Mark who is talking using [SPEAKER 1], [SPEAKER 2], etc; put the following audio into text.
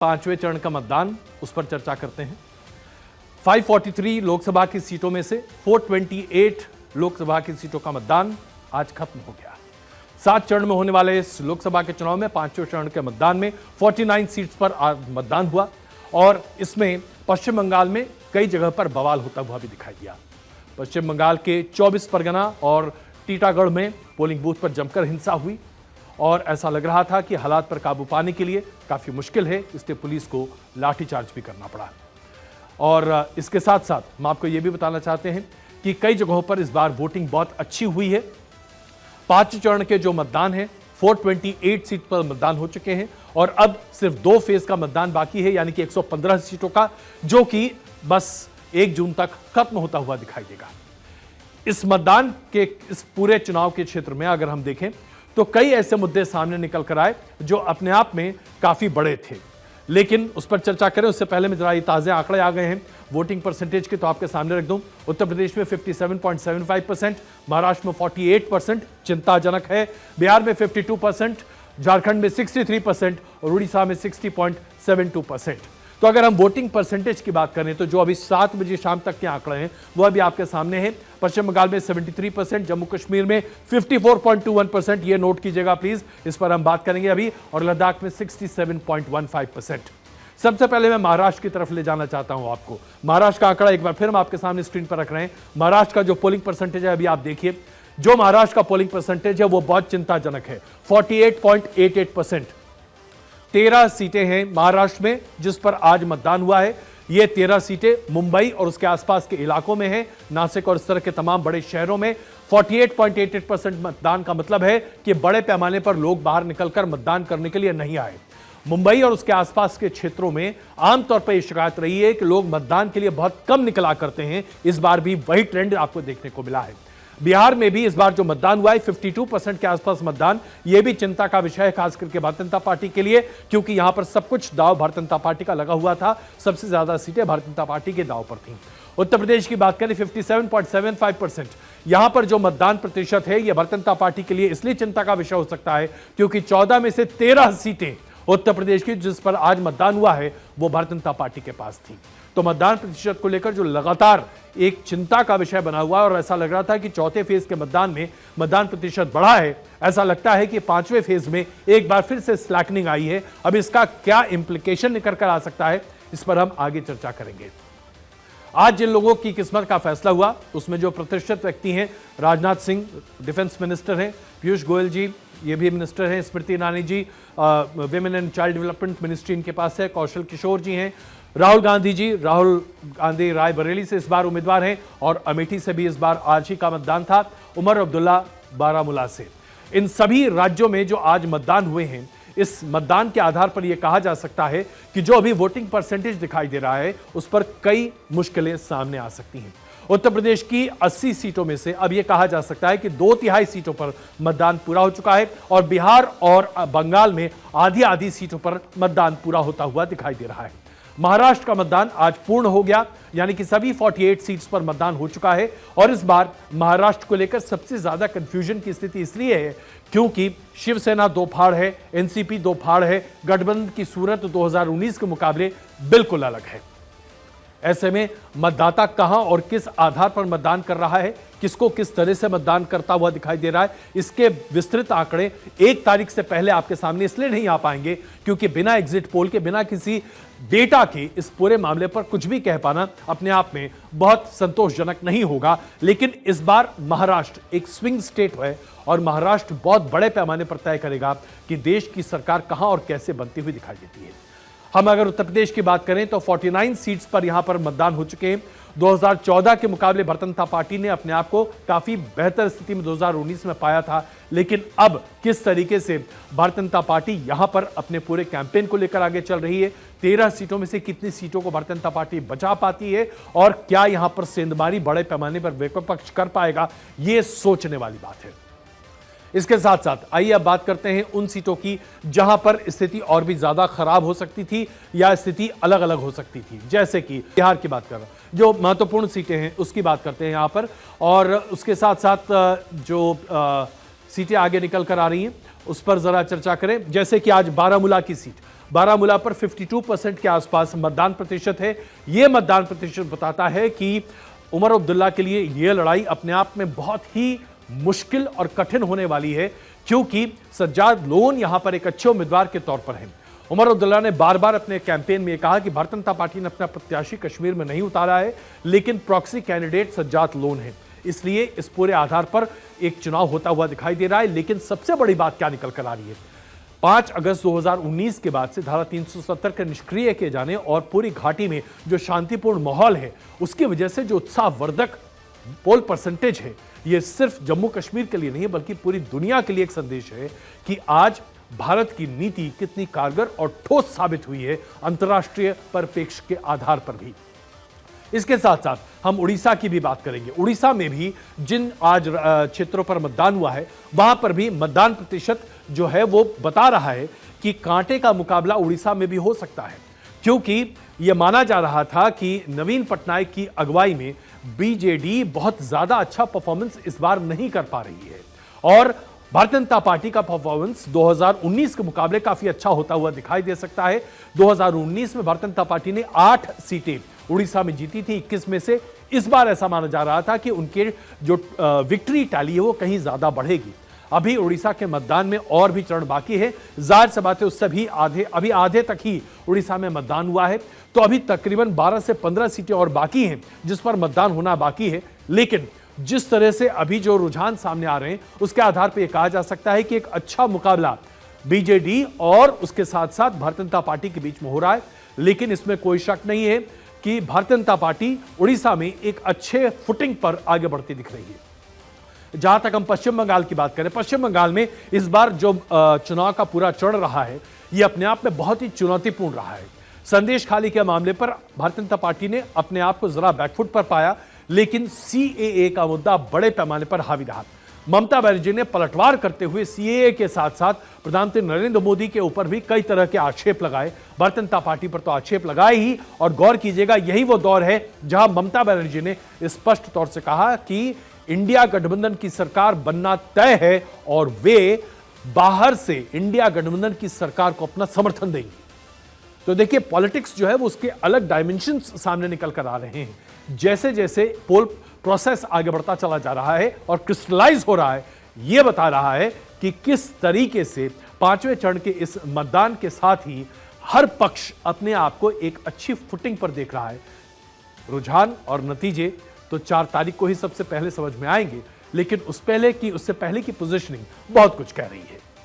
[SPEAKER 1] पांचवें चरण का मतदान, उस पर चर्चा करते हैं। 543 लोकसभा की सीटों में से 428 लोकसभा की सीटों का मतदान आज खत्म हो गया। 7 चरण में होने वाले इस लोकसभा के चुनाव में पांचवें चरण के मतदान में 49 सीट्स पर आज मतदान हुआ और इसमें पश्चिम बंगाल में कई जगह पर बवाल होता हुआ भी दिखाई दिया। पश्चिम बंगाल के 24 परगना और टीटागढ़ में पोलिंग बूथ पर जमकर हिंसा हुई और ऐसा लग रहा था कि हालात पर काबू पाने के लिए काफी मुश्किल है, इसलिए पुलिस को लाठीचार्ज भी करना पड़ा। और इसके साथ साथ हम आपको यह भी बताना चाहते हैं कि कई जगहों पर इस बार वोटिंग बहुत अच्छी हुई है। 5 चरण के जो मतदान है 428 सीट पर मतदान हो चुके हैं और अब सिर्फ 2 फेज का मतदान बाकी है, यानी कि 115 सीटों का, जो कि बस 1 जून तक खत्म होता हुआ दिखाई देगा। इस मतदान के इस पूरे चुनाव के क्षेत्र में अगर हम देखें तो कई ऐसे मुद्दे सामने निकल कर आए जो अपने आप में काफी बड़े थे, लेकिन उस पर चर्चा करें उससे पहले में जरा ये ताजे आंकड़े आ गए हैं वोटिंग परसेंटेज के, तो आपके सामने रख दूं। उत्तर प्रदेश में 57.75%, महाराष्ट्र में 48%, चिंताजनक है। बिहार में 52%, झारखंड में 63% और उड़ीसा में 60.72%। तो अगर हम वोटिंग परसेंटेज की बात करें तो जो अभी 7 बजे शाम तक के आंकड़े हैं वो अभी आपके सामने हैं। पश्चिम बंगाल में 73%, जम्मू कश्मीर में 54.21%, ये नोट कीजिएगा प्लीज, इस पर हम बात करेंगे अभी, और लद्दाख में 67.15%। सबसे पहले मैं महाराष्ट्र की तरफ ले जाना चाहता हूं आपको। महाराष्ट्र का आंकड़ा एक बार फिर हम आपके सामने स्क्रीन पर रख रहे हैं। महाराष्ट्र का जो पोलिंग परसेंटेज है अभी आप देखिए, जो महाराष्ट्र का पोलिंग परसेंटेज है वो बहुत चिंताजनक है, 48.88%। 13 सीटें हैं महाराष्ट्र में जिस पर आज मतदान हुआ है। ये 13 सीटें मुंबई और उसके आसपास के इलाकों में हैं, नासिक और इस तरह के तमाम बड़े शहरों में। 48.88% मतदान का मतलब है कि बड़े पैमाने पर लोग बाहर निकलकर मतदान करने के लिए नहीं आए। मुंबई और उसके आसपास के क्षेत्रों में आमतौर पर यह शिकायत रही है कि लोग मतदान के लिए बहुत कम निकला करते हैं। इस बार भी वही ट्रेंड आपको देखने को मिला है। बिहार में भी इस बार जो मतदान हुआ है 52% के आसपास मतदान, यह भी चिंता का विषय है खास करके भारतीय जनता पार्टी के लिए, क्योंकि यहां पर सब कुछ दांव भारतीय जनता पार्टी का लगा हुआ था। सबसे ज्यादा सीटें भारतीय जनता पार्टी के दांव पर थीं। उत्तर प्रदेश की बात करें 57.75%, यहां पर जो मतदान प्रतिशत है यह भारतीय जनता पार्टी के लिए इसलिए चिंता का विषय हो सकता है क्योंकि 14 में से 13 सीटें उत्तर प्रदेश की जिस पर आज मतदान हुआ है वो भारतीय जनता पार्टी के पास थी। तो मतदान प्रतिशत को लेकर जो लगातार एक चिंता का विषय बना हुआ है और ऐसा लग रहा था कि चौथे फेज के मतदान में मतदान प्रतिशत बढ़ा है, ऐसा लगता है कि 5वें फेज में एक बार फिर से स्लैकनिंग आई है। अब इसका क्या इंप्लीकेशन निकल कर आ सकता है, इस पर हम आगे चर्चा करेंगे। आज जिन लोगों की किस्मत का फैसला हुआ उसमें जो प्रतिष्ठित व्यक्ति हैं, राजनाथ सिंह डिफेंस मिनिस्टर हैं, पीयूष गोयल जी ये भी मिनिस्टर हैं, Smriti Irani ji women and child development ministry इनके पास है, कौशल किशोर जी हैं, राहुल गांधी रायबरेली से इस बार उम्मीदवार हैं और अमेठी से भी इस बार आज ही का मतदान था, उमर अब्दुल्ला बारामूला से। इन सभी राज्यों में जो आज मतदान हुए हैं, इस मतदान के आधार पर यह कहा जा सकता है कि जो अभी वोटिंग परसेंटेज दिखाई दे रहा है उस पर कई मुश्किलें सामने आ सकती हैं। उत्तर प्रदेश की 80 सीटों में से अब यह कहा जा सकता है कि 2/3 सीटों पर मतदान पूरा हो चुका है और बिहार और बंगाल में आधी सीटों पर मतदान पूरा होता हुआ दिखाई दे रहा है। महाराष्ट्र का मतदान आज पूर्ण हो गया, यानी कि सभी 48 सीट्स पर मतदान हो चुका है और इस बार महाराष्ट्र को लेकर सबसे ज्यादा कंफ्यूजन की स्थिति इसलिए है क्योंकि शिवसेना 2 फाड़ है, एनसीपी 2 फाड़ है, गठबंधन की सूरत 2019 के मुकाबले बिल्कुल अलग है। ऐसे में मतदाता कहां और किस आधार पर मतदान कर रहा है, किसको किस तरह से मतदान करता हुआ दिखाई दे रहा है, इसके विस्तृत आंकड़े 1 तारीख से पहले आपके सामने इसलिए नहीं आ पाएंगे क्योंकि बिना एग्जिट पोल के, बिना किसी डेटा के इस पूरे मामले पर कुछ भी कह पाना अपने आप में बहुत संतोषजनक नहीं होगा। लेकिन इस बार महाराष्ट्र एक स्विंग स्टेट है और महाराष्ट्र बहुत बड़े पैमाने पर तय करेगा कि देश की सरकार कहां और कैसे बनती हुई दिखाई देती है। हम अगर उत्तर प्रदेश की बात करें तो 49 सीट्स पर यहां पर मतदान हो चुके हैं। 2014 के मुकाबले भारतीय जनता पार्टी ने अपने आप को काफी बेहतर स्थिति में 2019 में पाया था, लेकिन अब किस तरीके से भारतीय जनता पार्टी यहां पर अपने पूरे कैंपेन को लेकर आगे चल रही है, 13 सीटों में से कितनी सीटों को भारतीय जनता पार्टी बचा पाती है और क्या यहां पर सेंधमारी बड़े पैमाने पर विपक्ष कर पाएगा, यह सोचने वाली बात है। इसके साथ साथ आइए अब बात करते हैं उन सीटों की जहां पर स्थिति और भी ज्यादा खराब हो सकती थी या स्थिति अलग अलग हो सकती थी। जैसे कि बिहार की बात कर रहा हूं, जो महत्वपूर्ण सीटें हैं उसकी बात करते हैं यहां पर, और उसके साथ साथ जो सीटें आगे निकल कर आ रही हैं उस पर जरा चर्चा करें। जैसे कि आज बारामूला की सीट, बारामूला पर 52% के आसपास मतदान प्रतिशत है। यह मतदान प्रतिशत बताता है कि उमर अब्दुल्ला के लिए यह लड़ाई अपने आप में बहुत ही मुश्किल और कठिन होने वाली है, क्योंकि सज्जाद लोन यहां पर एक अच्छे उम्मीदवार के तौर पर हैं। उमर अब्दुल्ला ने बार बार अपने कैंपेन में कहा कि भारतीय जनता पार्टी ने अपना प्रत्याशी कश्मीर में नहीं उतारा है, लेकिन प्रॉक्सी कैंडिडेट सज्जाद लोन है, इसलिए इस पूरे आधार पर एक चुनाव होता हुआ दिखाई दे रहा है। लेकिन सबसे बड़ी बात क्या निकल कर आ रही है, 5 अगस्त 2019 के बाद से धारा 370 के निष्क्रिय किए जाने और पूरी घाटी में जो शांतिपूर्ण माहौल है, उसकी वजह से जो उत्साहवर्धक पोल परसेंटेज है, यह सिर्फ जम्मू कश्मीर के लिए नहीं है बल्कि पूरी दुनिया के लिए एक संदेश है कि आज भारत की नीति कितनी कारगर और ठोस साबित हुई है अंतर्राष्ट्रीय परिप्रेक्ष्य के आधार पर भी। इसके साथ साथ हम उड़ीसा की भी बात करेंगे। उड़ीसा में भी जिन आज क्षेत्रों पर मतदान हुआ है, वहां पर भी मतदान प्रतिशत जो है वो बता रहा है कि कांटे का मुकाबला उड़ीसा में भी हो सकता है, क्योंकि यह माना जा रहा था कि नवीन पटनायक की अगुवाई में बीजेडी बहुत ज्यादा अच्छा परफॉर्मेंस इस बार नहीं कर पा रही है और भारतीय जनता पार्टी का परफॉर्मेंस 2019 के मुकाबले काफी अच्छा होता हुआ दिखाई दे सकता है। 2019 में भारतीय जनता पार्टी ने 8 सीटें उड़ीसा में जीती थी 21 में से। इस बार ऐसा माना जा रहा था कि उनके जो विक्ट्री टैली है वो कहीं ज्यादा बढ़ेगी। अभी उड़ीसा के मतदान में और भी चरण बाकी है। जाहिर सी बात है उससे भी अभी आधे तक ही उड़ीसा में मतदान हुआ है, तो अभी तकरीबन 12 से 15 सीटें और बाकी हैं जिस पर मतदान होना बाकी है। लेकिन जिस तरह से अभी जो रुझान सामने आ रहे हैं उसके आधार पर यह कहा जा सकता है कि एक अच्छा मुकाबला बीजेडी और उसके साथ साथ भारतीय जनता पार्टी के बीच में हो रहा है। लेकिन इसमें कोई शक नहीं है कि भारतीय जनता पार्टी उड़ीसा में एक अच्छे फुटिंग पर आगे बढ़ती दिख रही है। जहां तक हम पश्चिम बंगाल की बात करें, पश्चिम बंगाल में इस बार जो चुनाव का पूरा चरण रहा है यह अपने आप में बहुत ही चुनौतीपूर्ण रहा है। संदेश खाली के मामले पर भारतीय जनता पार्टी ने अपने आप को जरा बैकफुट पर पाया, लेकिन सीएए का मुद्दा बड़े पैमाने पर हावी रहा। ममता बनर्जी ने पलटवार करते हुए सीएए के साथ साथ प्रधानमंत्री नरेंद्र मोदी के ऊपर भी कई तरह के आक्षेप लगाए। भारतीय जनता पार्टी पर तो आक्षेप लगाए ही, और गौर कीजिएगा यही वो दौर है जहां ममता बनर्जी ने स्पष्ट तौर से कहा कि इंडिया गठबंधन की सरकार बनना तय है और वे बाहर से इंडिया गठबंधन की सरकार को अपना समर्थन देंगे। तो देखिए पॉलिटिक्स जो है वो उसके अलग डायमेंशंस सामने निकल कर आ रहे हैं। जैसे जैसे पोल प्रोसेस आगे बढ़ता चला जा रहा है और क्रिस्टलाइज हो रहा है, यह बता रहा है कि किस तरीके से 5वें चरण के इस मतदान के साथ ही हर पक्ष अपने आप को एक अच्छी फुटिंग पर देख रहा है। रुझान और नतीजे तो 4 तारीख को ही सबसे पहले समझ में आएंगे, लेकिन उससे पहले की पोजीशनिंग बहुत कुछ कह रही है।